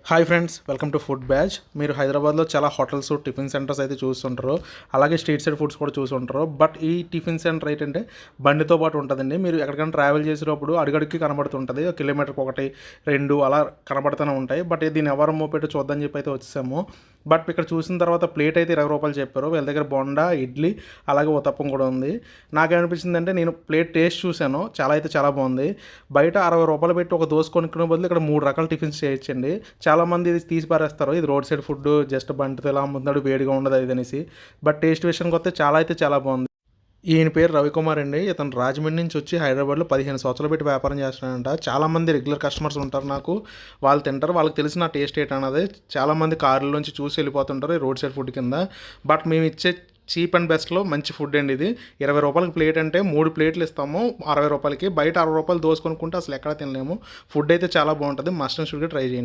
Hi friends, welcome to food batch. మీరు హైదరాబాద్లో చాలా హోటల్స్, టిఫిన్ సెంటర్స్ అయితే చూస్తుంటారు. అలాగే స్ట్రీట్ సైడ్ ఫుడ్స్ కూడా చూస్తుంటారు. బట్ ఈ టిఫిన్ సెంటర్ ఏంటంటే బండితో పాటు ఉంటుందండి. మీరు ఎక్కడికైనా ట్రావెల్ చేసేటప్పుడు అడుగడుక్కి కనబడుతుంటుంది. కిలోమీటర్కి ఒకటి, రెండు అలా కనబడుతూనే ఉంటాయి. బట్ దీన్ని ఎవరు మోపెట్టు చూద్దని చెప్పి అయితే వచ్చేసాము. బట్ ఇక్కడ చూసిన తర్వాత ప్లేట్ అయితే 20 రూపాయలు చెప్పారు. వీళ్ళ దగ్గర బొండా, ఇడ్లీ, అలాగే ఉతప్పం కూడా ఉంది. నాకేమనిపించిందంటే, నేను ప్లేట్ టేస్ట్ చూశాను, చాలా బాగుంది. బయట 60 రూపాయలు పెట్టి ఒక దోశ కొనుక్కునే బదులు ఇక్కడ 3 రకాల టిఫిన్స్ చేయొచ్చండి. చాలామంది ఇది తీసి పారేస్తారు, ఇది రోడ్ సైడ్ ఫుడ్, జస్ట్ బంటితో ఇలా అమ్ముతున్నాడు, వేడిగా ఉండదు అది అనేసి. బట్ టేస్ట్ విషయానికి వస్తే చాలా బాగుంది. ఈయన పేరు రవికుమార్ అండి. ఇతను రాజమండ్రి నుంచి వచ్చి హైదరాబాద్లో 15 సంవత్సరాలు పెట్టి వ్యాపారం చేస్తున్నాడంట. చాలామంది రెగ్యులర్ కస్టమర్స్ ఉంటారు నాకు, వాళ్ళు తింటారు, వాళ్ళకి తెలిసిన టేస్ట్ ఏంటన్నది. చాలామంది కార్లోంచి చూసి వెళ్ళిపోతుంటారు ఈ రోడ్ సైడ్ ఫుడ్ కింద. బట్ మేము ఇచ్చే చీప్ అండ్ బెస్ట్లో మంచి ఫుడ్ అండి ఇది. 20 రూపాయలకి ప్లేట్ అంటే 3 ప్లేట్లు ఇస్తాము 60 రూపాయలకి. బయట 60 రూపాయలు దోశ కొనుక్కుంటే అసలు ఎక్కడ తినలేము. ఫుడ్ అయితే చాలా బాగుంటుంది. మస్ట్ అండ్ షుడ్గా ట్రై చేయండి.